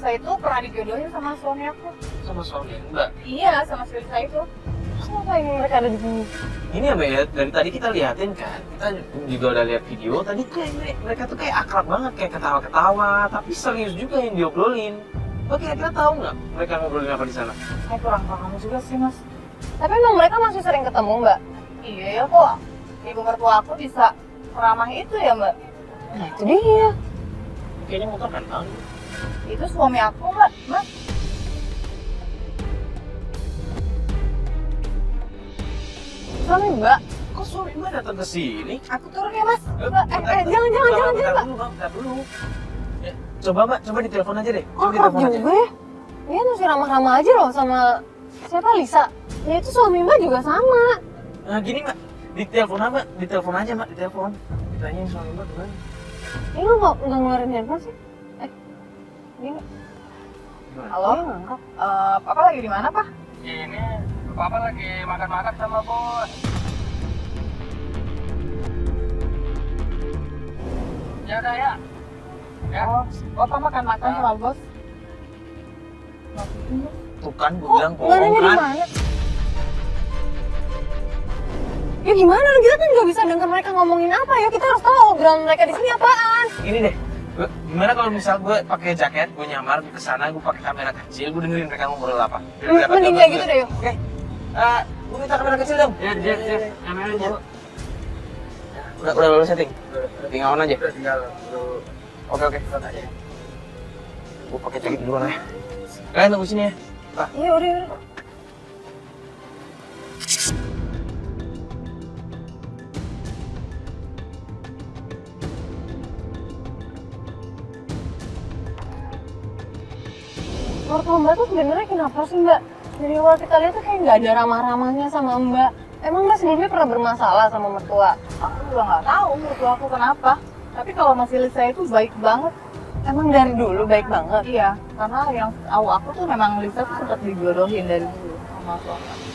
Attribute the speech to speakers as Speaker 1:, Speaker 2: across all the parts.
Speaker 1: Lisa itu pernah dijodohin sama suami aku.
Speaker 2: Sama suami Mbak.
Speaker 1: Iya, sama si Lisa itu.
Speaker 3: Terus ngapain mereka ada di sini?
Speaker 2: Ini ya Mbak ya, dari tadi kita liatin kan, kita juga udah lihat video, tadi kayak mereka tuh kayak akrab banget, kayak ketawa-ketawa, tapi serius juga yang diobrolin. Mbak kira-kira tahu nggak mereka ngobrolin apa di sana?
Speaker 1: Saya kurang paham juga sih, Mas.
Speaker 3: Tapi emang mereka masih sering ketemu, Mbak?
Speaker 1: Iya ya kok. Ibu mertua aku bisa ramah itu ya, Mbak.
Speaker 3: Nah itu dia.
Speaker 2: Kayaknya motor kan tahu.
Speaker 1: Itu suami aku, Mbak. Mas.
Speaker 3: Suami Mbak?
Speaker 2: Kok suami Mbak datang ke sini?
Speaker 1: Aku turun ya, Mas.
Speaker 3: Mbak, jangan, Mbak.
Speaker 2: Bentar dulu. Ya, coba Mbak, coba ditelepon aja deh. Coba
Speaker 3: Akrab
Speaker 2: ditelepon aja.
Speaker 3: juga ya? Dia masih ramah-ramah aja loh sama siapa, Lisa? Ya itu suami Mbak juga sama.
Speaker 2: Nah gini Mbak, ditelepon aja Mbak, ditelepon. Ditanyain suami Mbak gimana?
Speaker 3: Ini lu nggak ngeluarin handphone sih? Gini.
Speaker 2: Gimana?
Speaker 1: Halo?
Speaker 3: Dia ngangkat.
Speaker 1: Papa lagi di mana, Pak?
Speaker 4: Ini Papa lagi makan-makan sama bos. Ya udah ya. Ya.
Speaker 1: Papa makan-makan sama bos.
Speaker 2: Tuh kan, gue
Speaker 3: Oh,
Speaker 2: bilang
Speaker 3: nggak nanya
Speaker 2: bohong
Speaker 3: di
Speaker 2: kan?
Speaker 3: mana? Ya gimana? Kita kan nggak bisa dengar mereka ngomongin apa ya. Kita harus tahu obrolan mereka di sini apaan.
Speaker 2: Ini deh, gimana kalau misal gue pakai jaket, gue nyamar, gue kesana, gue pakai kamera kecil, gue dengerin mereka ngobrol apa. Biar dapat
Speaker 3: Mending
Speaker 2: gambar
Speaker 3: kayak
Speaker 2: gue.
Speaker 3: gitu deh yuk.
Speaker 2: Oke. Gue minta kamera kecil dong.
Speaker 4: Ya, kameranya dulu.
Speaker 2: Udah lo setting? Tinggal on aja.
Speaker 4: Tinggal lu
Speaker 2: Oke.
Speaker 4: aja.
Speaker 2: Gue pakai jaket dulu lah ya. Kalian tunggu sini ya.
Speaker 3: Iya udah. Mertua Mbak tuh sebenarnya kenapa sih Mbak? Dari awal kita lihat tuh kayak nggak ada ramah-ramahnya sama Mbak. Emang Mbak sebelumnya pernah bermasalah sama mertua?
Speaker 1: Aku juga nggak tahu mertua aku kenapa. Tapi kalau masih Lisa itu baik banget.
Speaker 3: Emang dari dulu baik banget?
Speaker 1: Iya, karena yang tahu aku tuh memang Lisa tuh sempat dijodohin dari dulu sama suami aku.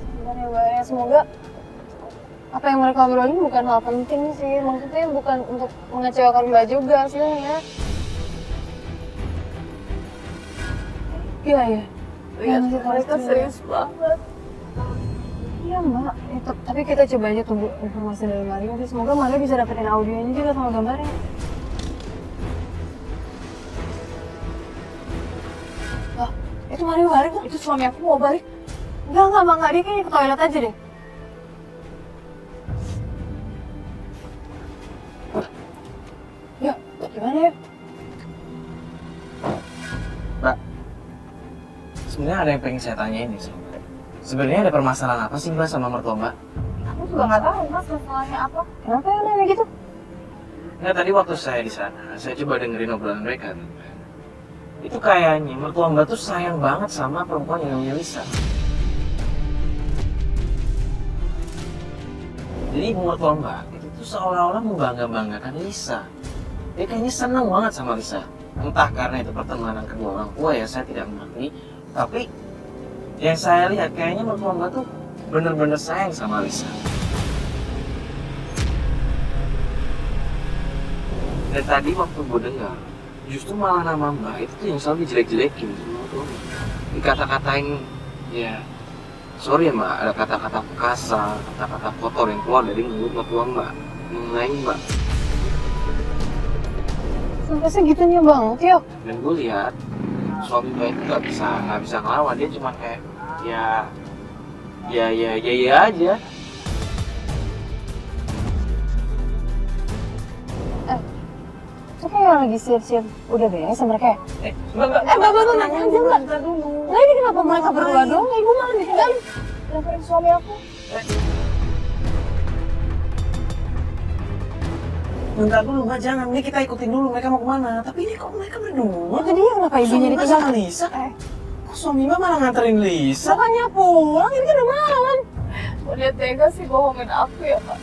Speaker 3: Sebentar ya Mbak ya, semoga apa yang mereka obrolin bukan hal penting sih. Maksudnya bukan untuk mengecewakan Mbak juga sih ya. Iya ya.
Speaker 1: Lihat
Speaker 3: masih
Speaker 1: mereka
Speaker 3: terus
Speaker 1: serius banget.
Speaker 3: Iya Mbak, tapi kita coba aja tunggu informasi dari Mario. Semoga Mario bisa dapetin audionya juga sama gambarnya. Wah, itu Mario balik tuh.
Speaker 1: Itu suami aku mau balik.
Speaker 3: Enggak, Mbak, dia kayaknya ke toilet aja deh. Ya, gimana ya?
Speaker 2: Mbak, sebenarnya ada yang pengen saya tanyain nih sama Mbak. Sebenarnya ada permasalahan apa sih Mbak sama mertua Mbak?
Speaker 1: Aku juga nggak tahu Mas masalahnya apa.
Speaker 3: Kenapa ya nanya gitu?
Speaker 2: Nggak, tadi waktu saya di sana, saya coba dengerin obrolan mereka. Itu kayaknya mertua Mbak tuh sayang banget sama perempuan yang namanya Lisa. Jadi ibu mertua Mbak itu tuh seolah-olah membangga-banggakan Lisa. Dia kayaknya seneng banget sama Lisa. Entah karena itu pertemanan kedua orang tua ya, saya tidak mengerti. Tapi yang saya lihat kayaknya mertua Mbak tuh bener-bener sayang sama Lisa. Dan tadi waktu gue dengar, justru malah nama Mbak itu tuh yang selalu dijelek-jelekin sama mertua Mbak. Dikata-katain, ya sorry ya Mbak, ada kata-kata kasar, kata-kata kotor yang keluar dari mulut mertua Mbak mengenai Mbak.
Speaker 3: Sampai segitunya banget, yuk.
Speaker 2: Dan gue lihat suami Mbak itu nggak bisa ngelawan, dia cuma kayak ya aja.
Speaker 3: Itu kayak lagi siap-siap udah beres sama mereka ya?
Speaker 2: Mbak,
Speaker 3: Nanya aja Mbak. Nah ini kenapa mereka berdua doang? Ibu malah ditinggalin.
Speaker 1: Dengerin suami aku.
Speaker 2: Bentar dulu Mbak, jangan. Ini kita ikutin dulu mereka mau kemana. Tapi ini kok mereka berdua?
Speaker 3: Itu dia kenapa ibunya
Speaker 2: Suami Mbak
Speaker 3: ditinggal?
Speaker 2: sama Lisa? Kok suami Mbak malah nganterin Lisa?
Speaker 3: Bukannya pulang, ini kan udah malam.
Speaker 1: Oh, dia tega sih bohongin aku ya Pak.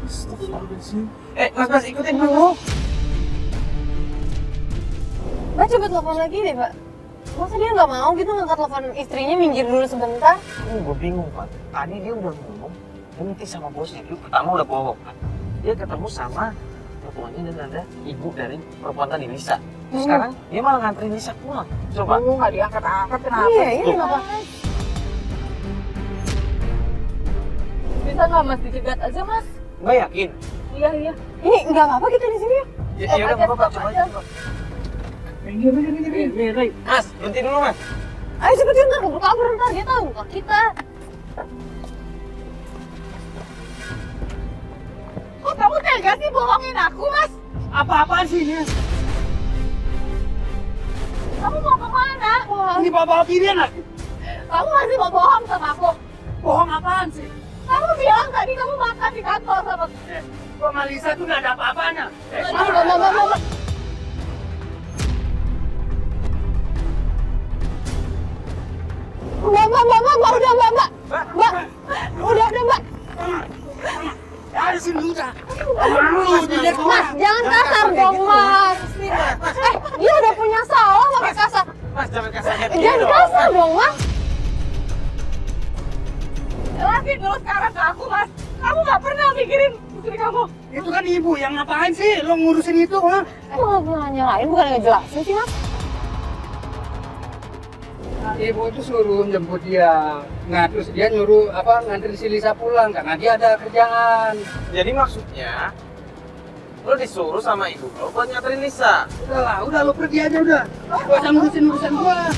Speaker 2: Astagfirullahaladzim. Mas, ikutin dulu.
Speaker 3: Mbak coba telepon lagi deh, Pak. Masa dia nggak mau gitu ngangkat telepon istrinya minggir dulu sebentar?
Speaker 2: Gue bingung Pak. Tadi dia udah ngomong, dia minta sama bosnya. Dia pertama udah bohong kan. Dia ketemu sama mertuanya dan ada ibu dari perempuan tadi, Lisa. Terus sekarang dia malah nganterin Lisa pulang. Coba.
Speaker 1: Nggak diangkat-angkat, kenapa?
Speaker 3: Iya, iya
Speaker 1: sih?
Speaker 3: kenapa?
Speaker 1: Bisa nggak Mas dicegat aja Mas?
Speaker 2: Mbak yakin?
Speaker 1: Iya, iya.
Speaker 3: Ini nggak apa-apa kita di sini ya.
Speaker 2: Ya udah nggak apa-apa, coba aja. Coba. Mas, berhenti dulu mas.
Speaker 3: Ayo cepetin ntar keburu kabur ntar dia tahu bukan kita.
Speaker 1: Kok kamu tega sih bohongin aku Mas?
Speaker 4: Apa-apaan sih ini?
Speaker 1: Kamu mau kemana?
Speaker 4: Ini bawa kirian lah.
Speaker 1: Kamu masih mau bohong sama aku?
Speaker 4: Bohong apaan sih?
Speaker 1: Kamu bilang tadi kamu makan di kantor sama
Speaker 4: Sama Lisa tuh nggak ada apa-apanya.
Speaker 3: Mama. Mbak, udah Mbak. Udah Mbak.
Speaker 4: Ada sini udah.
Speaker 3: Mas, jangan kasar dong Mas. Dia udah punya salah pakai kasar.
Speaker 2: Mas jangan kasar kayak
Speaker 3: Jangan kasar dong Mas.
Speaker 1: Jelasin dulu sekarang ke aku Mas. Kamu nggak pernah mikirin istri kamu.
Speaker 4: Itu kan ibu yang ngapain sih? Lo ngurusin itu, ha?
Speaker 3: Malah nyalain bukan ngejelasin sih Mas.
Speaker 4: Ibu itu suruh jemput dia. Nah, terus dia nyuruh nganterin si Lisa pulang karena dia ada kerjaan.
Speaker 2: Jadi maksudnya lo disuruh sama ibu lo buat nganterin Lisa.
Speaker 4: Udah lo pergi aja udah. Gak usah ngurusin urusan gua.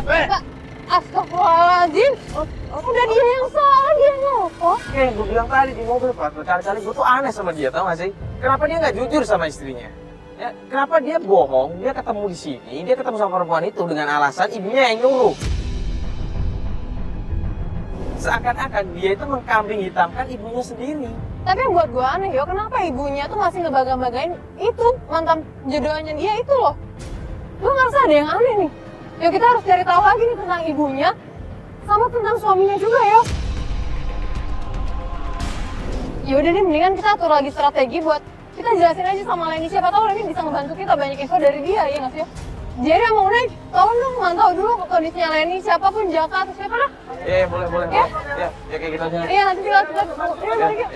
Speaker 3: Mbak, astagfirullahaladzim. Udah dia yang salah, dia ngopo.
Speaker 2: Kayak yang gue bilang tadi di mobil Pak, berkali-kali gue tuh aneh sama dia, tau gak sih? Kenapa dia nggak jujur sama istrinya? Ya, kenapa dia bohong? Dia ketemu di sini, dia ketemu sama perempuan itu dengan alasan ibunya yang nyuruh. Seakan-akan dia itu mengkambing hitamkan ibunya sendiri.
Speaker 3: Tapi yang buat gue aneh yo, kenapa ibunya tuh masih ngebaga-bagain itu mantan jodohnya dia itu loh. Gue ngerasa ada yang aneh nih. Yo kita harus cari tahu lagi nih tentang ibunya sama tentang suaminya juga yo. Ya udah deh, mendingan kita atur lagi strategi buat kita jelasin aja sama Leni, siapa tahu Leni bisa ngebantu kita banyak info dari dia, ya nggak sih? Jadi sama Unai, tolong dong mantau dulu kondisinya Leni, siapapun Jaka atau siapa dah.
Speaker 2: Iya, boleh.
Speaker 3: Ya?
Speaker 2: Ya kayak gitu aja.
Speaker 3: Iya nanti kita balik yuk.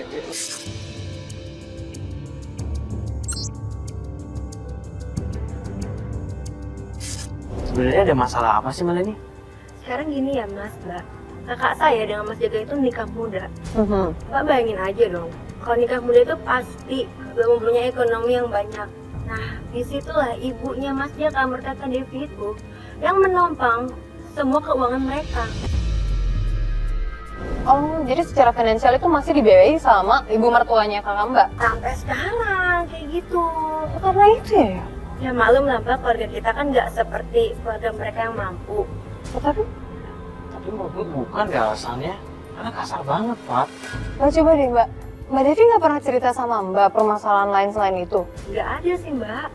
Speaker 2: Sebenarnya ada masalah apa sih Mbak Leni?
Speaker 5: Sekarang gini ya Mas, Mbak. Kakak saya dengan Mas Jaga itu nikah muda. Mbak bayangin aja dong, kalau nikah muda itu pasti belum mempunyai ekonomi yang banyak. Nah, disitulah ibunya Mas Jaga, merkata Devi itu, yang menopang semua keuangan mereka.
Speaker 3: Oh, jadi secara finansial itu masih dibiayai sama ibu mertuanya kakak Mbak?
Speaker 5: Sampai sekarang kayak gitu.
Speaker 3: Karena itu ya?
Speaker 5: Ya maklum lah Mbak, keluarga kita kan nggak seperti keluarga mereka yang mampu.
Speaker 2: Tapi menurut gue bukan deh alasannya. Karena kasar banget, Pak.
Speaker 3: Mbak coba deh Mbak. Mbak Devi nggak pernah cerita sama Mbak permasalahan lain selain itu?
Speaker 5: Nggak ada sih Mbak.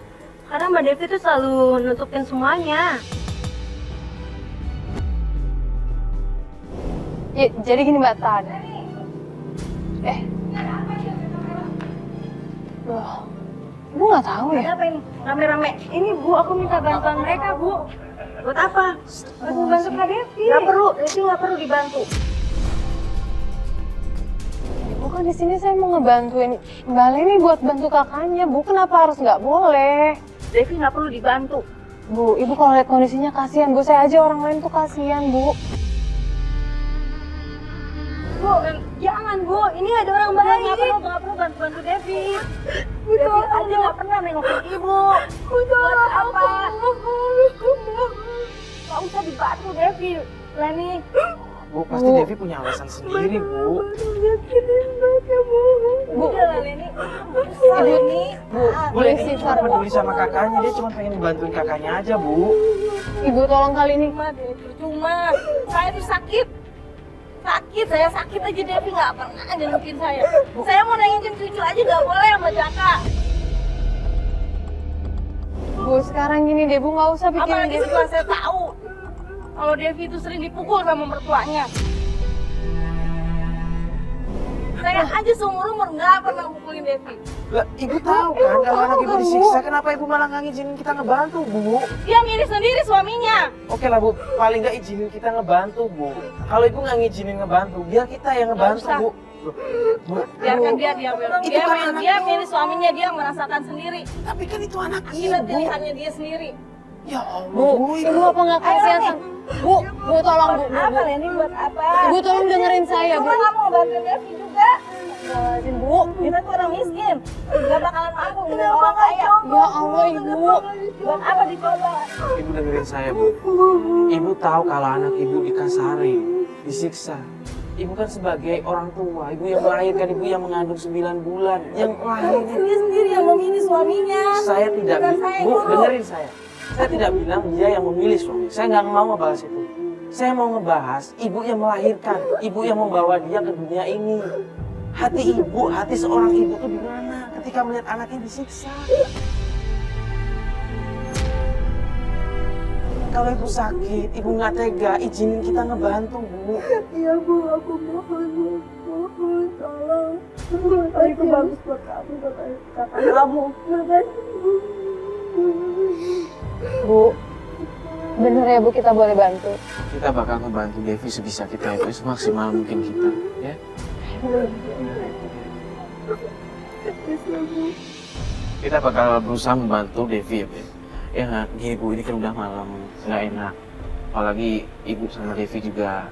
Speaker 5: Karena Mbak Devi tuh selalu nutupin semuanya.
Speaker 3: Ya, jadi gini Mbak Tan. Loh, Ibu nggak tahu ya?
Speaker 5: Ada apa ini? Rame-rame. Ini Bu, aku minta bantuan mereka Bu. Buat apa? Buat membantu Kak Devi. Nggak perlu, Devi nggak perlu dibantu.
Speaker 3: Ibu kan di sini saya mau ngebantuin Mbak Leni buat bantu kakaknya. Bu, kenapa harus nggak boleh?
Speaker 5: Devi nggak perlu dibantu.
Speaker 3: Bu, Ibu kalau lihat kondisinya kasihan. Bu, saya aja orang lain tuh kasihan, Bu.
Speaker 5: Bu, jangan Bu. Ini ada orang baik. Nggak perlu bantu Devi. Devi aja nggak pernah nengokin Ibu. Buat apa? Nggak usah dibantu Devi, Leni.
Speaker 2: Bu, pasti Devi punya alasan sendiri, Bu.
Speaker 3: Bu,
Speaker 5: Udah lah Leni.
Speaker 2: Bu, Leni cuma peduli sama kakaknya. Dia cuma pengen bantuin kakaknya aja, Bu.
Speaker 3: Ibu tolong kali ini.
Speaker 1: Percuma, saya tuh sakit. Saya sakit aja Devi nggak pernah nengokin saya. Saya mau nengokin cucu aja nggak boleh sama Jaka.
Speaker 3: Bu, sekarang gini deh, Bu, nggak usah pikirin
Speaker 1: Apalagi
Speaker 3: Devi.
Speaker 1: setelah saya tahu kalau Devi itu sering dipukul sama mertuanya. Saya aja seumur-umur nggak pernah mukulin Devi.
Speaker 2: Lah, ibu tahu kan kalau anak ibu disiksa, kenapa ibu malah nggak ngizinin kita ngebantu, Bu?
Speaker 1: Dia milih sendiri suaminya.
Speaker 2: Oke lah, Bu. Paling nggak izinin kita ngebantu, Bu. Kalau ibu nggak ngizinin ngebantu, biar kita yang ngebantu,
Speaker 1: Nggak
Speaker 2: Bu. Bu,
Speaker 1: Biarkan
Speaker 2: Bu.
Speaker 1: dia
Speaker 2: Itu kan anak
Speaker 1: dia
Speaker 2: ibu.
Speaker 1: milih suaminya, dia merasakan sendiri.
Speaker 2: Tapi kan itu anak
Speaker 1: Akibat
Speaker 2: ibu.
Speaker 1: pilihannya dia sendiri.
Speaker 2: Ya Allah,
Speaker 3: Bu, ibu apa nggak kasihan sama... Bu, tolong Bu,
Speaker 1: Apa
Speaker 3: Bu.
Speaker 1: Leni buat apa?
Speaker 3: Ibu tolong dengerin saya, Bu.
Speaker 1: Cuma kamu mau bantuin Devi juga.
Speaker 3: Bu,
Speaker 1: Kita tuh orang miskin, gak bakalan mampu dengan orang kaya.
Speaker 3: ya Allah Ibu.
Speaker 1: Buat apa dicoba?
Speaker 2: Ibu dengerin saya, Bu. Ibu tahu kalau anak ibu dikasarin, disiksa. Ibu kan sebagai orang tua, ibu yang melahirkan, ibu yang mengandung 9 bulan, yang lahirin.
Speaker 1: Dia sendiri yang memilih suaminya.
Speaker 2: Saya tidak,
Speaker 1: Bukan saya,
Speaker 2: Bu,
Speaker 1: Ibu.
Speaker 2: dengerin saya. Saya tidak bilang dia yang memilih suami. Saya nggak mau ngebahas itu. Saya mau ngebahas ibu yang melahirkan, ibu yang membawa dia ke dunia ini. Hati ibu, hati seorang ibu tuh di mana ketika melihat anaknya disiksa? Kalau ibu sakit, ibu nggak tega, izinin kita ngebantu, Bu.
Speaker 1: Iya Bu, aku mohon, tolong. Itu bagus buat kamu, buat kakak kamu.
Speaker 3: Bu, bener ya Bu, kita boleh bantu.
Speaker 2: Kita bakal ngebantu Devi sebisa kita itu, semaksimal mungkin kita, ya. Kita bakal berusaha membantu Devi ya, Bu. Ya nggak, gini Bu, ini kan udah malam, nggak enak. Apalagi Ibu sama Devi juga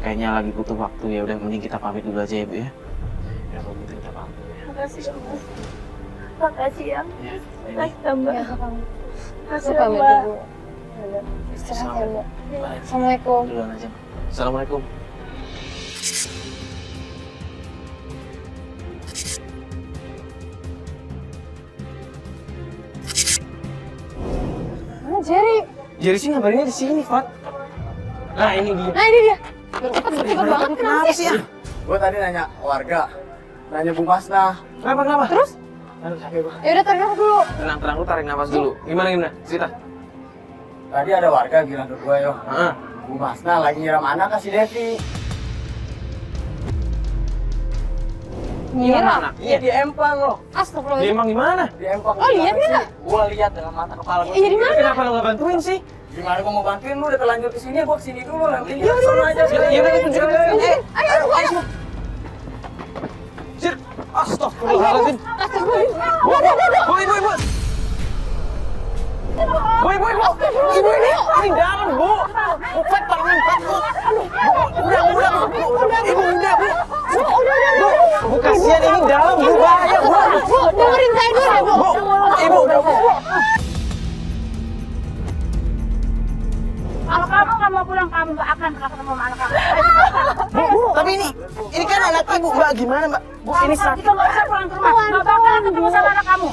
Speaker 2: kayaknya lagi butuh waktu ya. Udah mending kita pamit dulu aja ya, Bu ya. Ya kalau gitu kita pamit ya.
Speaker 1: Makasih ya Mas. Makasih ya.
Speaker 2: Ya,
Speaker 1: Makasih Mbak.
Speaker 3: Ya, Kang.
Speaker 1: Makasih
Speaker 3: Saya pamit
Speaker 1: Mbak.
Speaker 3: dulu. Istirahat ya, Mbak.
Speaker 2: Bye.
Speaker 3: Assalamualaikum.
Speaker 2: Duluan aja. Assalamualaikum.
Speaker 3: Mana Jerry?
Speaker 2: Jerry sih ngabarinnya di sini, Fat. Nah, ini dia.
Speaker 3: Nah ini dia. Cepet banget, kenapa sih?
Speaker 6: Gue tadi nanya warga, nanya Bu Masna.
Speaker 2: Kenapa?
Speaker 3: Terus?
Speaker 2: Aduh, capek banget.
Speaker 3: Ya udah tarik nafas dulu.
Speaker 2: Tenang, lu tarik nafas dulu. Gimana? Cerita.
Speaker 6: Tadi ada warga bilang ke gue, yo,
Speaker 2: Heeh.
Speaker 6: Bu Masna lagi nyiram anak ke si Devi.
Speaker 3: Nyiram?
Speaker 2: Iya, di empang loh.
Speaker 3: Astagfirullah.
Speaker 2: Di empang gimana?
Speaker 6: Di empang.
Speaker 3: Oh, lihat nggak?
Speaker 6: Gue lihat dengan mata kepala gue.
Speaker 3: Iya di mana?
Speaker 2: Kenapa lu nggak bantuin sih?
Speaker 6: Gimana gue mau bantuin lu? Udah terlanjur kesini, gue kesini dulu. Nanti dia kesana aja.
Speaker 2: Yaudah, tunjukin.
Speaker 3: Ayo.
Speaker 2: Sir, astagfirullahaladzim. Bu, ibu. Ibu ini dalam, Bu. Bu, Fat, tolongin Fat, Bu. Udah, Ibu, udah, Bu. Bu, kasihan ini dalam, Bu. Bahaya, Bu.
Speaker 3: Bu, dengerin saya dulu ya, Bu.
Speaker 2: Ibu, udah, Bu.
Speaker 1: Kalau kamu mau pulang, kamu gak akan pernah ketemu sama anak kamu.
Speaker 2: Bu, tapi ini kan anak ibu, Mbak. Gimana, Mbak? Bu, ini sakit.
Speaker 1: Kita gak usah pulang ke rumah. Gak bakalan ketemu sama anak kamu.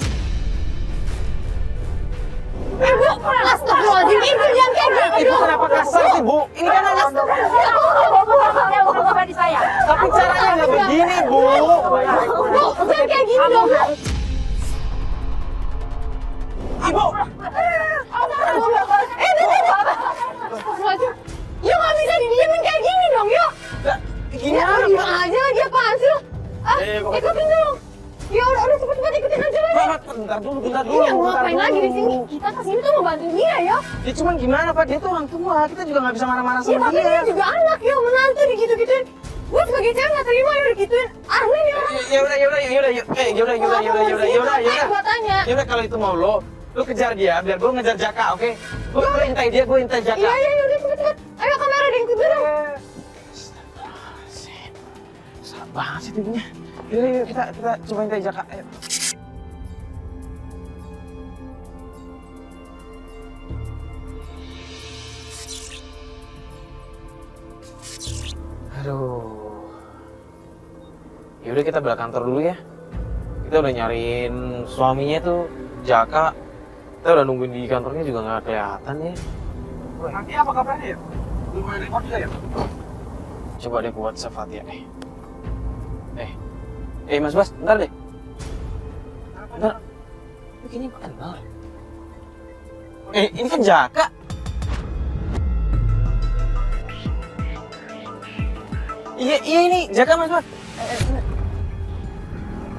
Speaker 3: Ibu, astagfirullahaladzim. Ibu jangan kayak gitu.
Speaker 2: Ibu kenapa kasar sih, Bu? Ini kan anak.
Speaker 1: Dia udah pribadi saya.
Speaker 2: Tapi caranya nggak begini, Bu.
Speaker 3: Bu, jangan kayak gini dong, Bu.
Speaker 2: Ibu.
Speaker 3: Astagfirullahaladzim. Yuk nggak bisa didiemin kayak gini dong, yuk.
Speaker 2: Gini
Speaker 3: Ya, diem aja lagi apaan sih lo? Ikutin dong. Ya udah cepet-cepet ikutin aja lah.
Speaker 2: Pak, bentar dulu.
Speaker 3: Iya, mau ngapain lagi di sini? Kita kesini tuh mau bantuin dia ya.
Speaker 2: Ya cuman gimana, Pak? Dia tuh orang tua. Kita juga nggak bisa marah-marah
Speaker 3: Iya,
Speaker 2: sama
Speaker 3: tapi dia
Speaker 2: dia.
Speaker 3: juga anak ya, menantu digitu-gituin. Gue sebagai cewek nggak terima ya digituin. Aneh nih orang.
Speaker 2: Yaudah.
Speaker 3: Ayo gue tanya.
Speaker 2: Yaudah kalau itu mau lo kejar dia, biar gue ngejar Jaka, oke? Gue intai dia, gue intai Jaka.
Speaker 3: Iya, udah cepet-cepet. Ayo kamera diikutin dong.
Speaker 2: Salah banget sih tubuhnya. Yaudah, kita coba intai Jaka. Ayo. Aduh. Yaudah kita balik kantor dulu ya. Kita udah nyariin suaminya tuh, Jaka. Kita udah nungguin di kantornya juga nggak kelihatan ya.
Speaker 6: Nanti apa kabarnya ya? Belum ada report juga ya?
Speaker 2: Coba deh buat Fatia nih. Mas Bas, bentar deh. Bentar. Ini kayaknya gue kenal. Ini kan Jaka. Iya ini Jaka Mas Bas.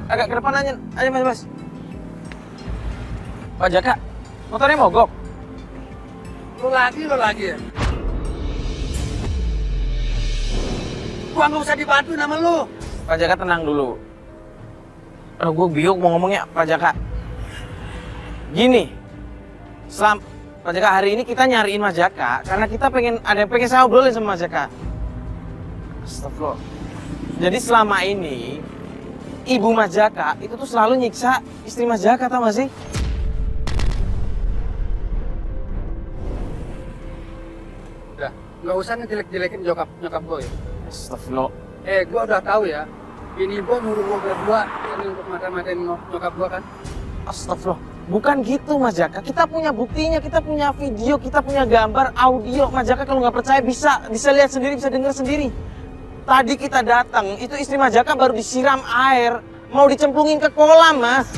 Speaker 2: agak ke depan aja mas. Pak Jaka, motornya mogok.
Speaker 4: Lo lagi ya? Gua nggak usah dibantu nama lu.
Speaker 2: Pak Jaka tenang dulu. Gue bingung mau ngomongnya, Pak Jaka. Gini, Pak Jaka, hari ini kita nyariin Mas Jaka karena kita pengen saya obrolin sama Mas Jaka. Astagfirullah. Jadi selama ini ibu Mas Jaka itu tuh selalu nyiksa istri Mas Jaka, tau gak sih?
Speaker 4: Udah, nggak usah ngejelek-jelekin nyokap gue ya.
Speaker 2: Astagfirullah.
Speaker 4: Gue udah tahu ya. Ini gue nyuruh gue berdua ini untuk mata-matain nyokap gue kan.
Speaker 2: Astagfirullah. Bukan gitu Mas Jaka, kita punya buktinya, kita punya video, kita punya gambar, audio. Mas Jaka kalau nggak percaya bisa lihat sendiri, bisa dengar sendiri. Tadi kita datang, itu istri Mas Jaka baru disiram air, mau dicemplungin ke kolam Mas.